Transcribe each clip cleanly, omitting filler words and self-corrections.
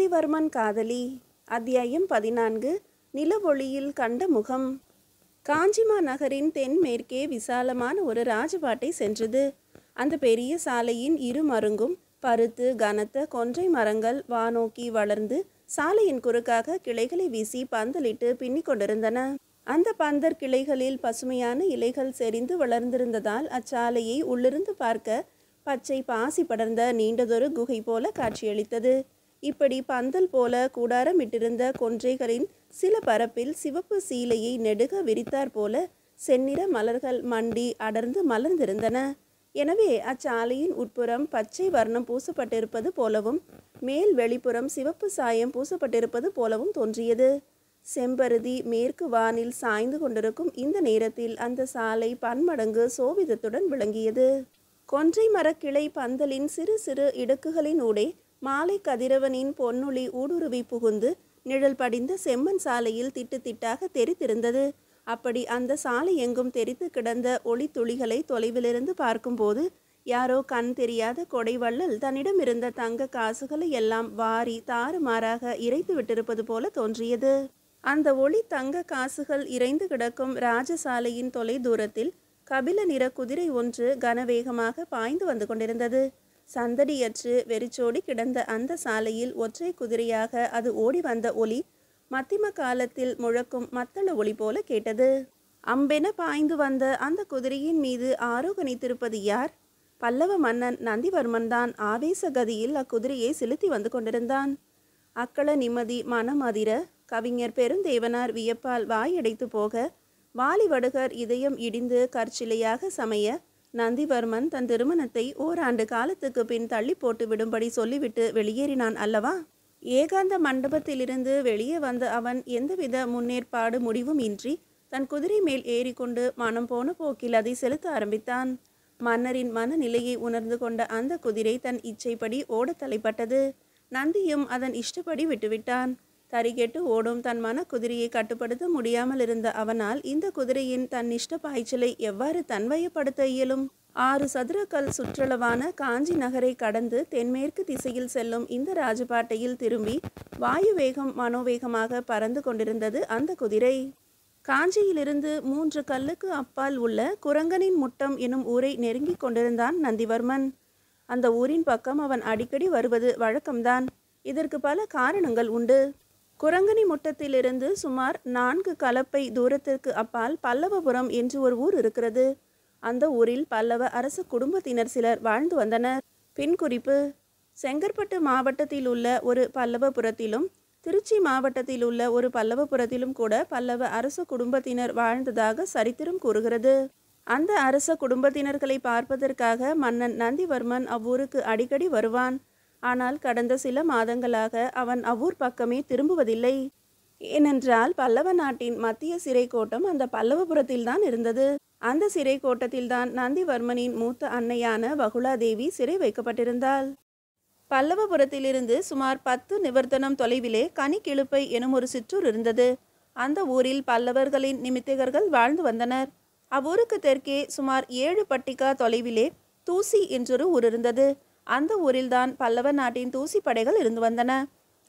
நந்திவர்மன் காதலி. அத்தியாயம் 14. நிலவொளியில் கண்ட முகம். காஞ்சிமா நகரின் தென்மேற்கே விசாலமான ஒரு ராஜபாட்டை சென்றது. அந்த பெரிய சாலையின் இரு மருங்கும் பருத்து கனத்த கொன்றை மரங்கள் வானோக்கி வளர்ந்து சாலையின் குறுக்காக கிளைகளை வீசி பந்தலிட்டு பின்னிக் கொண்டிருந்தன. அந்த பந்தர் கிளைகளில் பசுமையான இலைகள் செறிந்து வளர்ந்திருந்ததால் அச்சாலையை உள்ளிருந்து பார்க்க பச்சை பாசி படர்ந்த நீண்டதொரு குகை போல காட்சியளித்தது. இப்படி பந்தல் போல கூடாரமிட்டிருந்த கொன்றைகளின் சில பரப்பில் சிவப்பு சீலையை நெடுக விரித்தார் போல செந்நிற மலர்கள் மண்டி அடர்ந்து மலர்ந்திருந்தன. எனவே அச்சாலையின் உட்புறம் பச்சை வர்ணம் பூசப்பட்டிருப்பது போலவும் மேல் வெளிப்புறம் சிவப்பு சாயம் பூசப்பட்டிருப்பது போலவும் தோன்றியது. செம்பருதி மேற்கு வானில் சாய்ந்து கொண்டிருக்கும் இந்த நேரத்தில் அந்த சாலை பன்மடங்கு சோபிதத்துடன் விளங்கியது. கொன்றை மரக்கிளை பந்தலின் சிறு சிறு இடுக்குகளின் ஊடே மாலை கதிரவனின் பொன்னொளி ஊடுருவி புகுந்து நிழல் படிந்த செம்மண் சாலையில் திட்டு திட்டாக தெரித்திருந்தது. அப்படி அந்த சாலை எங்கும் தெரித்து கிடந்த ஒளி துளிகளை தொலைவிலிருந்து பார்க்கும்போது யாரோ கண் தெரியாத கொடைவள்ளல் தன்னிடம் இருந்த தங்க காசுகளை எல்லாம் வாரி தாறுமாறாக இறைத்து விட்டிருப்பது போல தோன்றியது. அந்த ஒளி தங்க காசுகள் இறைந்து கிடக்கும் ராஜசாலையின் தொலை தூரத்தில் கபில நிற குதிரை ஒன்று கனவேகமாக பாய்ந்து வந்து கொண்டிருந்தது. சந்தடியற்று வெறிச்சோடி கிடந்த அந்த சாலையில் ஒற்றை குதிரையாக அது ஓடி வந்த ஒலி மத்திம காலத்தில் முழக்கும் மத்தள ஒளி போல கேட்டது. அம்பென பாய்ந்து வந்த அந்த குதிரையின் மீது ஆரோகணித்திருப்பது யார்? பல்லவ மன்னன் நந்திவர்மன் தான். ஆவேச கதியில் அக்குதிரையை செலுத்தி வந்து கொண்டிருந்தான். அக்கள நிம்மதி மனம் அதிர கவிஞர் பெருந்தேவனார் வியப்பால் வாயடைத்து போக வாலிவடுகர் இதயம் இடிந்து கற்சிலையாக சமைய நந்திவர்மன் தன் திருமணத்தை ஓராண்டு காலத்துக்கு பின் தள்ளி போட்டு விடும்படி சொல்லிவிட்டு வெளியேறினான் அல்லவா? ஏகாந்த மண்டபத்திலிருந்து வெளியே வந்த அவன் எந்தவித முன்னேற்பாடு முடிவும் இன்றி தன் குதிரை மேல் ஏறிக்கொண்டு மனம் போன போக்கில் அதை செலுத்த ஆரம்பித்தான். மன்னரின் மனநிலையை உணர்ந்து கொண்ட அந்த குதிரை தன் இச்சைப்படி ஓட தலைப்பட்டது. நந்தியும் அதன் இஷ்டப்படி விட்டுவிட்டான். தறிகெட்டு ஓடும் தன் மன குதிரையை கட்டுப்படுத்த முடியாமல் இருந்த அவனால் இந்த குதிரையின் தன் இஷ்ட பாய்ச்சலை எவ்வாறு தன்வயப்படுத்த இயலும்? 6 சதுரக்கல் சுற்றளவான காஞ்சி நகரை கடந்து தென்மேற்கு திசையில் செல்லும் இந்த ராஜபாட்டையில் திரும்பி வாயு வேகம் மனோவேகமாக பறந்து கொண்டிருந்தது அந்த குதிரை. காஞ்சியிலிருந்து 3 கல்லுக்கு அப்பால் உள்ள குரங்கனின் முட்டம் எனும் ஊரை நெருங்கி கொண்டிருந்தான் நந்திவர்மன். அந்த ஊரின் பக்கம் அவன் அடிக்கடி வருவது வழக்கம்தான். இதற்கு பல காரணங்கள் உண்டு. குரங்கனி முட்டத்திலிருந்து சுமார் 4 கலப்பை தூரத்திற்கு அப்பால் பல்லவபுரம் என்று ஒரு ஊர் இருக்கிறது. அந்த ஊரில் பல்லவ அரச குடும்பத்தினர் சிலர் வாழ்ந்து வந்தனர். பின் குறிப்பு: செங்கற்பட்டு மாவட்டத்தில் உள்ள ஒரு பல்லவபுரத்திலும் திருச்சி மாவட்டத்தில் உள்ள ஒரு பல்லவபுரத்திலும் கூட பல்லவ அரச குடும்பத்தினர் வாழ்ந்ததாக சரித்திரம் கூறுகிறது. அந்த அரச குடும்பத்தினர்களை பார்ப்பதற்காக மன்னன் நந்திவர்மன் அவ்வூருக்கு அடிக்கடி வருவான். ஆனால் கடந்த சில மாதங்களாக அவன் அவ்வூர் பக்கமே திரும்புவதில்லை. ஏனென்றால் பல்லவ நாட்டின் மத்திய சிறை கோட்டம் அந்த பல்லவபுரத்தில்தான் இருந்தது. அந்த சிறை கோட்டத்தில்தான் நந்திவர்மனின் மூத்த அன்னையான வகுலாதேவி சிறை வைக்கப்பட்டிருந்தாள். பல்லவபுரத்திலிருந்து சுமார் 10 நிவர்த்தனம் தொலைவிலே கனிக்கிழுப்பை எனும் ஒரு சிற்றூர் இருந்தது. அந்த ஊரில் பல்லவர்களின் நிமித்திகர்கள் வாழ்ந்து வந்தனர். அவ்வூருக்கு தெற்கே சுமார் 7 பட்டிகா தொலைவிலே தூசி என்றொரு ஊர் இருந்தது. அந்த ஊரில்தான் பல்லவ நாட்டின் தூசி படைகள் இருந்து வந்தன.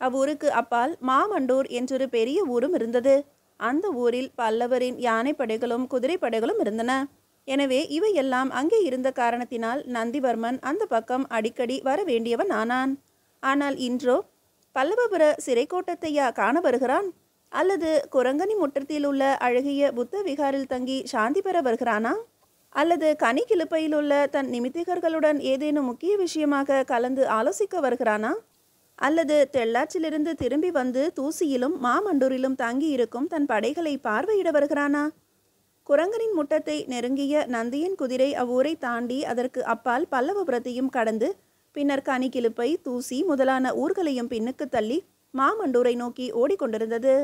அவ்வூருக்கு அப்பால் மாமண்டூர் என்றொரு பெரிய ஊரும் இருந்தது. அந்த ஊரில் பல்லவரின் யானை படைகளும் குதிரை படைகளும் இருந்தன. எனவே இவையெல்லாம் அங்கே இருந்த காரணத்தினால் நந்திவர்மன் அந்த பக்கம் அடிக்கடி வர வேண்டியவன் ஆனான். ஆனால் இன்றோ பல்லவபுர சிறை கோட்டத்தையா காண வருகிறான்? அல்லது குரங்கனி முற்றத்தில் உள்ள அழகிய புத்த விகாரில் தங்கி சாந்தி பெற வருகிறானா? அல்லது கனி கிழுப்பையில் உள்ள தன் நிமித்திகர்களுடன் ஏதேனும் முக்கிய விஷயமாக கலந்து ஆலோசிக்க வருகிறானா? அல்லது தெள்ளாற்றிலிருந்து திரும்பி வந்து தூசியிலும் மாமண்டூரிலும் தங்கி இருக்கும் தன் படைகளை பார்வையிட வருகிறானா? குரங்கனின் முட்டத்தை நெருங்கிய நந்தியின் குதிரை அவ்வூரை தாண்டி அதற்கு அப்பால் பல்லவபுரத்தையும் கடந்து பின்னர் கனி கிழுப்பை தூசி முதலான ஊர்களையும் பின்னுக்கு தள்ளி மாமண்டூரை நோக்கி ஓடிக்கொண்டிருந்தது.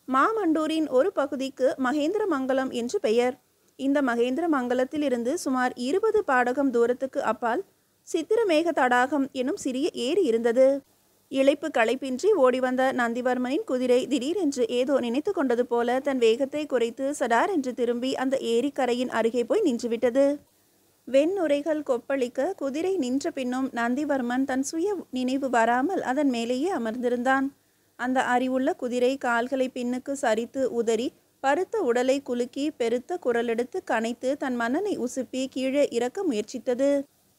மாமண்டூரின் ஒரு பகுதிக்கு மகேந்திரமங்கலம் என்று பெயர். இந்த மகேந்திரமங்கலத்தில் இருந்து சுமார் 20 பாடகம் தூரத்துக்கு அப்பால் சித்திரமேக தடாகம் எனும் சிறிய ஏரி இருந்தது. இளைப்பு களைப்பின்றி ஓடி வந்த நந்திவர்மனின் குதிரை திடீரென்று ஏதோ நினைத்து கொண்டது போல தன் வேகத்தை குறைத்து சடார் என்று திரும்பி அந்த ஏரிக்கரையின் அருகே போய் நின்றுவிட்டது. வெண்ணுரைகள் கொப்பளிக்க குதிரை நின்ற பின்னும் நந்திவர்மன் தன் சுய நினைவு வராமல் அதன் மேலேயே அமர்ந்திருந்தான். அந்த அறிவுள்ள குதிரை கால்களை பின்னுக்கு சரித்து உதறி பருத்த உடலை குலுக்கி பெருத்த குரலெடுத்து கனைத்து தன் மன்னனை உசுப்பி கீழே இறக்க முயற்சித்தது.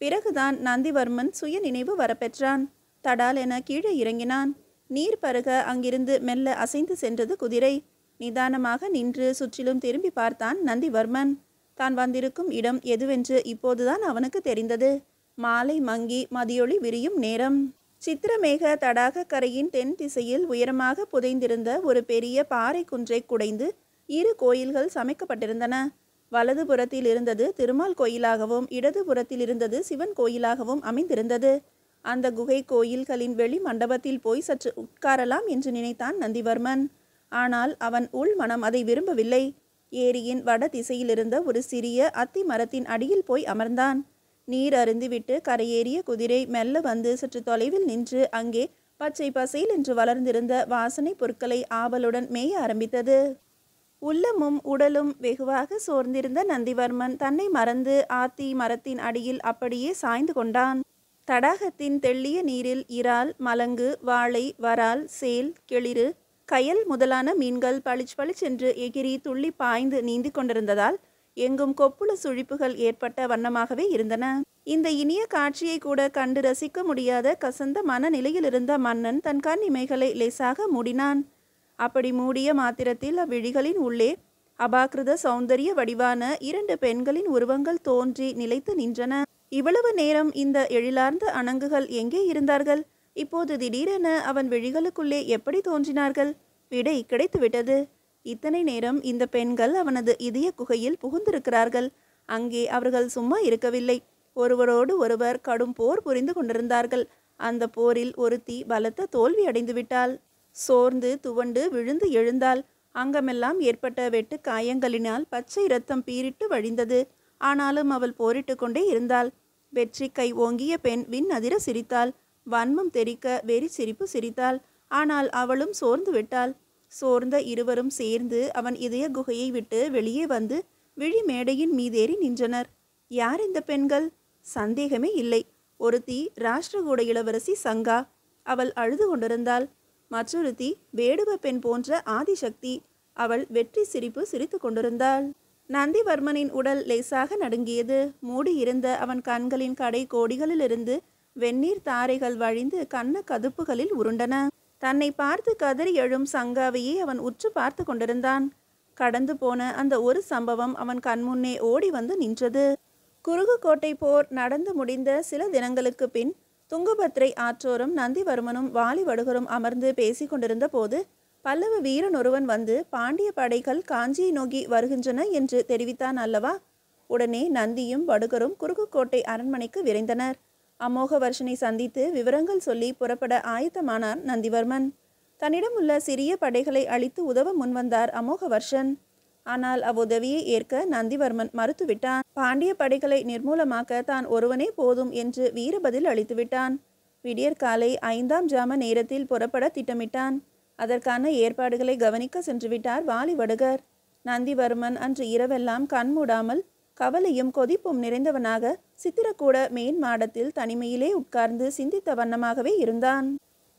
பிறகுதான் நந்திவர்மன் சுய நினைவு வரப்பெற்றான். தடால் என கீழே இறங்கினான். நீர் பருக அங்கிருந்து மெல்ல அசைந்து சென்றது குதிரை. நிதானமாக நின்று சுற்றிலும் திரும்பி பார்த்தான் நந்திவர்மன். தான் வந்திருக்கும் இடம் எதுவென்று இப்போதுதான் அவனுக்கு தெரிந்தது. மாலை மங்கி மதியொளி விரியும் நேரம். சித்திரமேக தடாக கரையின் தென் திசையில் உயரமாக புதைந்திருந்த ஒரு பெரிய பாறை குன்றை குடைந்து 2 கோயில்கள் சமைக்கப்பட்டிருந்தன. வலது புறத்தில் இருந்தது திருமால் கோயிலாகவும் இடது புறத்தில் இருந்தது சிவன் கோயிலாகவும் அமைந்திருந்தது. அந்த குகை கோயில்களின் வெளி மண்டபத்தில் போய் சற்று உட்காரலாம் என்று நினைத்தான் நந்திவர்மன். ஆனால் அவன் உள் மனம் அதை விரும்பவில்லை. ஏரியின் வட திசையிலிருந்த ஒரு சிறிய அத்தி மரத்தின் அடியில் போய் அமர்ந்தான். நீர் அருந்திவிட்டு கரையேறிய குதிரை மெல்ல வந்து சற்று தொலைவில் நின்று அங்கே பச்சை பசேல் என்று வளர்ந்திருந்த வாசனை பொருட்களை ஆவலுடன் மேய ஆரம்பித்தது. உள்ளமும் உடலும் வெகுவாக சோர்ந்திருந்த நந்திவர்மன் தன்னை மறந்து ஆத்தி மரத்தின் அடியில் அப்படியே சாய்ந்து கொண்டான். தடாகத்தின் தெள்ளிய நீரில் இறால், மலங்கு, வாளை, வரால், சேல், கிளிறு, கயல் முதலான மீன்கள் பளிச் பளிச்சென்று எகிரி துள்ளி பாய்ந்து நீந்தி கொண்டிருந்ததால் எங்கும் கொப்புள சுழிப்புகள் ஏற்பட்ட வண்ணமாகவே இருந்தன. இந்த இனிய காட்சியை கூட கண்டு ரசிக்க முடியாத கசந்த மனநிலையில் இருந்த மன்னன் தன் கண் இமைகளை லேசாக மூடினான். அப்படி மூடிய மாத்திரத்தில் அவ்விழிகளின் உள்ளே அபாக்கிருத சௌந்தரிய வடிவான 2 பெண்களின் உருவங்கள் தோன்றி நிலைத்து நின்றன. இவ்வளவு நேரம் இந்த எழிலார்ந்த அணங்குகள் எங்கே இருந்தார்கள்? இப்போது திடீரென அவன் விழிகளுக்குள்ளே எப்படி தோன்றினார்கள்? விடை கிடைத்துவிட்டது. இத்தனை நேரம் இந்த பெண்கள் அவனது இதய குகையில் புகுந்திருக்கிறார்கள். அங்கே அவர்கள் சும்மா இருக்கவில்லை. ஒருவரோடு ஒருவர் கடும் போர் புரிந்து கொண்டிருந்தார்கள். அந்த போரில் ஒருத்தி பலத்த தோல்வி அடைந்து விட்டாள். சோர்ந்து துவண்டு விழுந்து எழுந்தாள். அங்கமெல்லாம் ஏற்பட்ட வெட்டு காயங்களினால் பச்சை இரத்தம் பீரிட்டு வழிந்தது. ஆனாலும் அவள் போரிட்டு கொண்டே இருந்தாள். வெற்றி கை ஓங்கிய பெண் விண் அதிர சிரித்தாள். வன்மம் தெறிக்க வெறி சிரிப்பு சிரித்தாள். ஆனால் அவளும் சோர்ந்து விட்டாள். சோர்ந்த இருவரும் சேர்ந்து அவன் இதய குகையை விட்டு வெளியே வந்து விழி மேடையின் மீதேறி நின்றனர். யார் இந்த பெண்கள்? சந்தேகமே இல்லை. ஒருத்தி ராஷ்டிரகூட இளவரசி சங்கா. அவள் அழுது கொண்டிருந்தாள். மற்றொருத்தி வேடுவ பெண் போன்ற ஆதிசக்தி. அவள் வெற்றி சிரிப்பு சிரித்து கொண்டிருந்தாள். நந்திவர்மனின் உடல் லேசாக நடுங்கியது. மூடியிருந்த அவன் கண்களின் கடை கோடிகளிலிருந்து வெந்நீர் தாரைகள் வழிந்து கண்ண கதுப்புகளில் உருண்டன. தன்னை பார்த்து கதறி எழும் சங்காவையே அவன் உற்று பார்த்து கொண்டிருந்தான். கடந்து போன அந்த ஒரு சம்பவம் அவன் கண்முன்னே ஓடி வந்து நின்றது. குருகுக்கோட்டை போர் நடந்து முடிந்த சில தினங்களுக்கு பின் துங்கபத்ரை ஆற்றோரும் நந்திவர்மனும் வாலிவடுகரும் அமர்ந்து பேசி கொண்டிருந்த போது பல்லவ வீரன் ஒருவன் வந்து பாண்டிய படைகள் காஞ்சியை நோக்கி வருகின்றன என்று தெரிவித்தான் அல்லவா? உடனே நந்தியும் வடுகரும் குருகுக்கோட்டை அரண்மனைக்கு விரைந்தனர். அமோகவர்ஷனை சந்தித்து விவரங்கள் சொல்லி புறப்பட ஆயத்தமானான் நந்திவர்மன். தன்னிடம் உள்ள சிறிய படைகளை அழித்து உதவ முன்வந்தார் அமோகவர்ஷன். ஆனால் அவ்வுதவியை ஏற்க நந்திவர்மன் மறுத்துவிட்டான். பாண்டிய படைகளை நிர்மூலமாக்க தான் ஒருவனே போதும் என்று வீரபதில் அளித்துவிட்டான். விடியற்காலை 5ஆம் ஜாம நேரத்தில் புறப்பட திட்டமிட்டான். அதற்கான ஏற்பாடுகளை கவனிக்க சென்றுவிட்டார் வாலிவடுகர். நந்திவர்மன் அன்று இரவெல்லாம் கண்மூடாமல் கவலையும் கொதிப்பும் நிறைந்தவனாக சித்திரக்கூட மேன் மாடத்தில் தனிமையிலே உட்கார்ந்து சிந்தித்த வண்ணமாகவே இருந்தான்.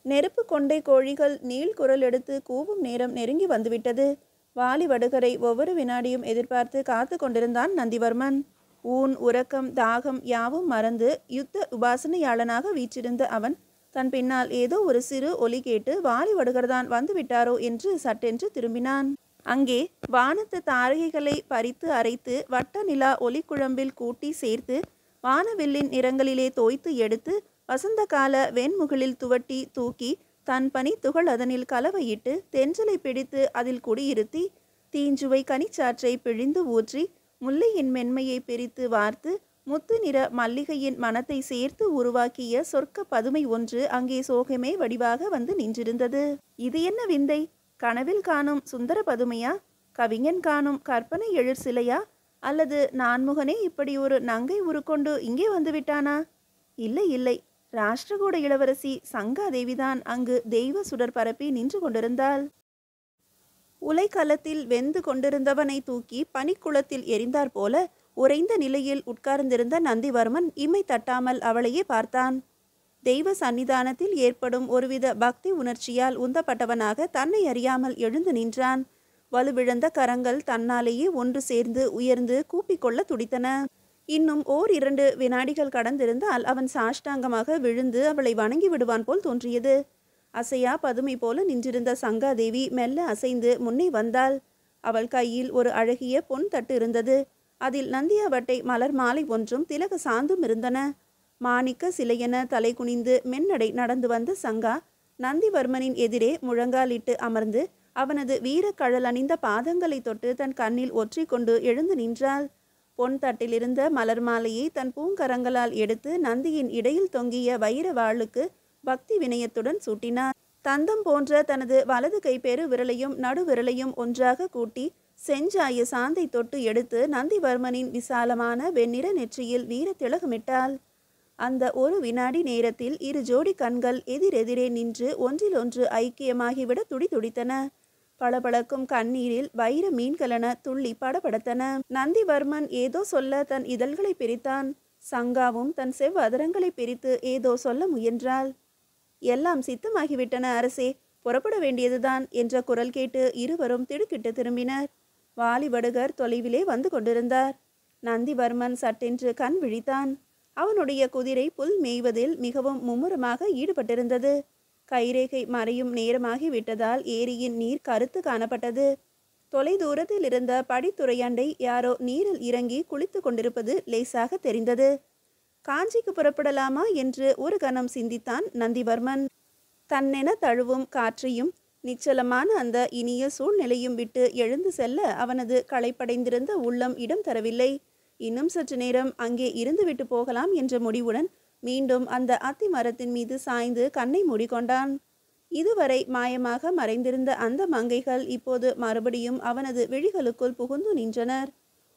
நெருப்பு கொண்டை கோழிகள் நீள் குரல் எடுத்து கூவும் நேரம் நெருங்கி வந்துவிட்டது. வாலிவடுகரை ஒவ்வொரு வினாடியும் எதிர்பார்த்து காத்து கொண்டிருந்தான் நந்திவர்மன். ஊன், உறக்கம், தாகம் யாவும் மறந்து யுத்த உபாசனையாளனாக வீற்றிருந்த அவன் தன் பின்னால் ஏதோ ஒரு சிறு ஒலி கேட்டு வாலிவடுகர்தான் வந்து விட்டாரோ என்று சட்டென்று திரும்பினான். அங்கே வானத்து தாரகைகளை பறித்து அரைத்து வட்ட நிலா ஒலிக்குழம்பில் கூட்டி சேர்த்து வானவில்லின் நிறங்களிலே தோய்த்து எடுத்து வசந்த கால வெண்முகிலில் துவட்டி தூக்கி தன் பனி துகள் அதனில் கலவையிட்டு தென்றலை பிடித்து அதில் குடியிருத்தி தீஞ்சுவை கனிச்சாற்றை பிழிந்து ஊற்றி முல்லையின் மென்மையை பிரித்து வார்த்து முத்து நிற மல்லிகையின் மனத்தை சேர்த்து உருவாக்கிய சொர்க்க பதுமை ஒன்று அங்கே சோகமே வடிவாக வந்து நின்றிருந்தது. இது என்ன விந்தை? கனவில் காணும் சுந்தர பதுமையா? கவிஞன் காணும் கற்பனை எழிற் சிலையா? அல்லது நான்முகனே இப்படி ஒரு நங்கை உருக்கொண்டு இங்கே வந்து விட்டானா? இல்லை இல்லை, ராஷ்டிரகூட இளவரசி சங்காதேவிதான் அங்கு தெய்வ சுடர் பரப்பி நின்று கொண்டிருந்தாள். உலைக்களத்தில் வெந்து கொண்டிருந்தவனை தூக்கி பனிக்குளத்தில் எரிந்தார் போல உறைந்த நிலையில் உட்கார்ந்திருந்த நந்திவர்மன் இமை தட்டாமல் அவளையே பார்த்தான். தெய்வ சன்னிதானத்தில் ஏற்படும் ஒருவித பக்தி உணர்ச்சியால் உந்தப்பட்டவனாக தன்னை அறியாமல் எழுந்து நின்றான். வலுவிழந்த கரங்கள் தன்னாலேயே ஒன்று சேர்ந்து உயர்ந்து கூப்பிக்கொள்ள துடித்தன. இன்னும் 1-2 வினாடிகள் கடந்திருந்தால் அவன் சாஷ்டாங்கமாக விழுந்து அவளை வணங்கி விடுவான் போல் தோன்றியது. அசையா பதுமை போல நின்றிருந்த சங்காதேவி மெல்ல அசைந்து முன்னே வந்தாள். அவள் கையில் ஒரு அழகிய பொன் தட்டு இருந்தது. அதில் நந்தியாவட்டை மலர் மாலை ஒன்றும் திலக சாந்தும் இருந்தன. மாணிக்க சிலையென தலை குனிந்து மென்னடை நடந்து வந்த சங்கா நந்திவர்மனின் எதிரே முழங்காலிட்டு அமர்ந்து அவனது வீரக்கழல் அணிந்த பாதங்களை தொட்டு தன் கண்ணில் ஒற்றி கொண்டு எழுந்து நின்றாள். பொன் தட்டிலிருந்த மலர் மாலையை தன் பூங்கரங்களால் எடுத்து நந்தியின் இடையில் தொங்கிய வைர வாளுக்கு பக்தி வினயத்துடன் சூட்டினார். தந்தம் போன்ற தனது வலது கை பெரு விரலையும் நடுவிரலையும் ஒன்றாக கூட்டி செஞ்சாய சாந்தை தொட்டு எடுத்து நந்திவர்மனின் விசாலமான வெண்ணிற நெற்றியில் வீர திலகமிட்டாள். அந்த ஒரு வினாடி நேரத்தில் 2 ஜோடி கண்கள் எதிரெதிரே நின்று ஒன்றிலொன்று ஐக்கியமாகிவிட துடிதுடித்தன. பளபளக்கும் கண்ணீரில் வைர மீன்களென துள்ளி படபடத்தன. நந்திவர்மன் ஏதோ சொல்ல தன் இதழ்களை பிரித்தான். சங்காவும் தன் செவ்வதரங்களை பிரித்து ஏதோ சொல்ல முயன்றாள். எல்லாம் சித்தமாகிவிட்டன அரசே, புறப்பட வேண்டியதுதான் என்ற குரல் கேட்டு இருவரும் திடுக்கிட்டு திரும்பினர். வாலிபடுகர் தொலைவிலே வந்து கொண்டிருந்தார். நந்திவர்மன் சட்டென்று கண் விழித்தான். அவனுடைய குதிரை புல் மேய்வதில் மிகவும் மும்முரமாக ஈடுபட்டிருந்தது. கைரேகை மறையும் நேரமாகி விட்டதால் ஏரியின் நீர் கருத்து காணப்பட்டது. தொலை தூரத்தில் இருந்த படித்துறையண்டை யாரோ நீரில் இறங்கி குளித்து கொண்டிருப்பது லேசாக தெரிந்தது. காஞ்சிக்கு புறப்படலாமா என்று ஒரு கணம் சிந்தித்தான் நந்திவர்மன். தன்னென தழுவும் காற்றையும் நிச்சலமான அந்த இனிய சூழ்நிலையும் விட்டு எழுந்து செல்ல அவனது களைப்படைந்திருந்த உள்ளம் இடம் தரவில்லை. இன்னும் சற்று நேரம் அங்கே இருந்துவிட்டு போகலாம் என்ற முடிவுடன் மீண்டும் அந்த அத்தி மரத்தின் மீது சாய்ந்து கண்ணை மூடிக்கொண்டான். இதுவரை மாயமாக மறைந்திருந்த அந்த மங்கைகள் இப்போது மறுபடியும் அவனது விழிகளுக்குள் புகுந்து நின்றனர்.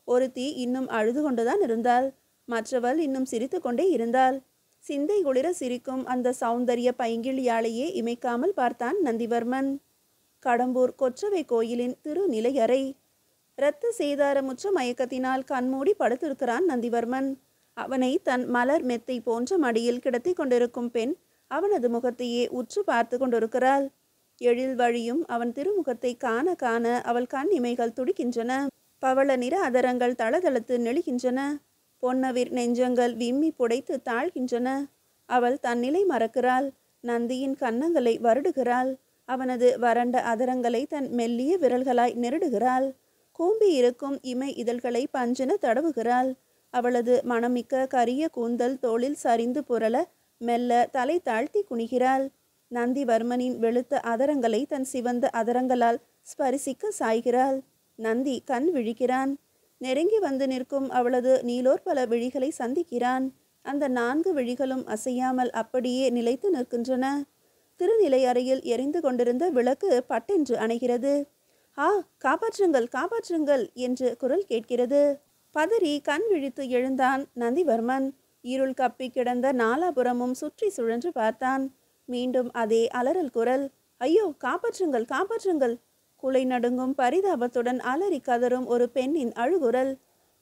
ஒருத்தி இன்னும் அழுது கொண்டுதான் இருந்தாள். மற்றவள் இன்னும் சிரித்து கொண்டே இருந்தாள். சிந்தை குளிர சிரிக்கும் அந்த சௌந்தரிய பைங்கிழியாளையே இமைக்காமல் பார்த்தான் நந்திவர்மன். கடம்பூர் கொற்றவை கோயிலின் திருநிலையறை. இரத்த சேதாரமுற்ற மயக்கத்தினால் கண்மூடி படுத்திருக்கிறான் நந்திவர்மன். அவனை தன் மலர் மெத்தை போன்ற மடியில் கிடத்தி கொண்டிருக்கும் பெண் அவனது முகத்தையே உற்று பார்த்து கொண்டிருக்கிறாள். எழில் வழியும் அவன் திருமுகத்தை காண காண அவள் கண் இமைகள் துடிக்கின்றன. பவள நிற அதரங்கள் தளதளத்து நெளிகின்றன. பொன்னவிர் நெஞ்சங்கள் விம்மி புடைத்து தாழ்கின்றன. அவள் தன்னிலை மறக்கிறாள். நந்தியின் கன்னங்களை வருடுகிறாள். அவனது வறண்ட அதரங்களை தன் மெல்லிய விரல்களாய் நெருடுகிறாள். கூம்பி இருக்கும் இமை இதழ்களை பஞ்சென தடவுகிறாள். அவளது மணமிக்க கரிய கூந்தல் தோளில் சரிந்து புரள மெல்ல தலை தாழ்த்தி குனிகிறாள். நந்திவர்மனின் வெளுத்த அதரங்களை தன் சிவந்த அதரங்களால் ஸ்பரிசிக்க சாய்கிறாள். நந்தி கண் விழிக்கிறான். நெருங்கி வந்து நிற்கும் அவளது நீலோற்பல விழிகளை சந்திக்கிறான். அந்த 4 விழிகளும் அசையாமல் அப்படியே நிலைத்து நிற்கின்றன. திருநிலை அறையில் எரிந்து கொண்டிருந்த விளக்கு பட்டென்று அணைகிறது. ஆ, காப்பாற்றுங்கள் காப்பாற்றுங்கள் என்று குரல் கேட்கிறது. பதறி கண் விழித்து எழுந்தான் நந்திவர்மன். இருள் கப்பி கிடந்த நாலாபுரமும் சுற்றி சுழன்று பார்த்தான். மீண்டும் அதே அலறல் குரல். ஐயோ, காப்பாற்றுங்கள் காப்பாற்றுங்கள்! குலை நடுங்கும் பரிதாபத்துடன் அலறி கதறும் ஒரு பெண்ணின் அழுகுரல்.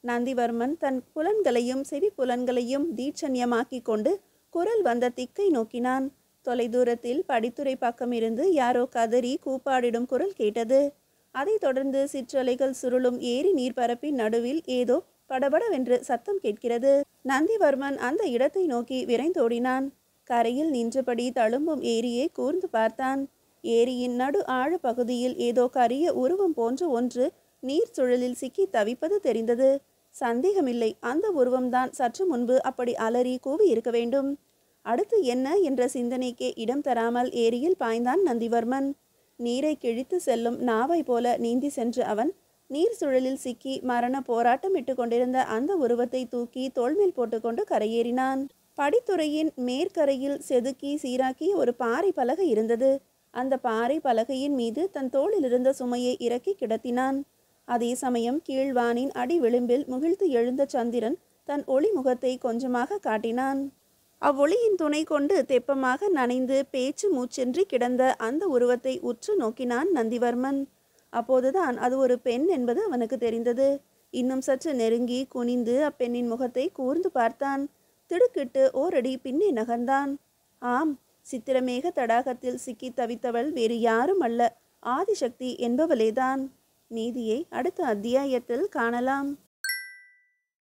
நந்திவர்மன் தன் புலன்களையும் செவி புலன்களையும் தீட்சண்யமாக்கி கொண்டு குரல் வந்த திக்கை நோக்கினான். தொலைதூரத்தில் படித்துறை பக்கம் இருந்து யாரோ கதறி கூப்பாடிடும் குரல் கேட்டது. அதைத் தொடர்ந்து சிற்றலைகள் சுருளும் ஏரி நீர்பரப்பின் நடுவில் ஏதோ படபடவென்று சத்தம் கேட்கிறது. நந்திவர்மன் அந்த இடத்தை நோக்கி விரைந்தோடினான். கரையில் நின்றபடி தழும்பும் ஏரியை கூர்ந்து பார்த்தான். ஏரியின் நடு ஆழ பகுதியில் ஏதோ கரிய உருவம் போன்ற ஒன்று நீர் சுழலில் சிக்கி தவிப்பது தெரிந்தது. சந்தேகமில்லை, அந்த உருவம்தான் சற்று முன்பு அப்படி அலறி கூவி இருக்க வேண்டும். அடுத்து என்ன என்ற சிந்தனைக்கே இடம் தராமல் ஏரியில் பாய்ந்தான் நந்திவர்மன். நீரை கிழித்து செல்லும் நாவை போல நீந்தி சென்ற அவன் நீர் சுழலில் சிக்கி மரண போராட்டமிட்டு கொண்டிருந்த அந்த உருவத்தை தூக்கி தோள்மேல் போட்டுக்கொண்டு கரையேறினான். படித்துறையின் மேற்கரையில் செதுக்கி சீராக்கி ஒரு பாறை பலகை இருந்தது. அந்த பாறை பலகையின் மீது தன் தோளில் இருந்த சுமையை இறக்கி கிடத்தினான். அதே சமயம் கீழ்வானின் அடி விளிம்பில் முகிழ்த்து எழுந்த சந்திரன் தன் ஒளி முகத்தை கொஞ்சமாக காட்டினான். அவ்வொளியின் துணை கொண்டு தெப்பமாக நனைந்து பேச்சு மூச்சின்றி கிடந்த அந்த உருவத்தை உற்று நோக்கினான் நந்திவர்மன். அப்போதுதான் அது ஒரு பெண் என்பது அவனுக்கு தெரிந்தது. இன்னும் சற்று நெருங்கி குனிந்து அப்பெண்ணின் முகத்தை கூர்ந்து பார்த்தான். திடுக்கிட்டு ஓரடி பின்னே நகர்ந்தான். ஆம், சித்திரமேக தடாகத்தில் சிக்கி தவித்தவள் வேறு யாரும் அல்ல, ஆதிசக்தி என்பவளேதான். நீதியை அடுத்த அத்தியாயத்தில் காணலாம்.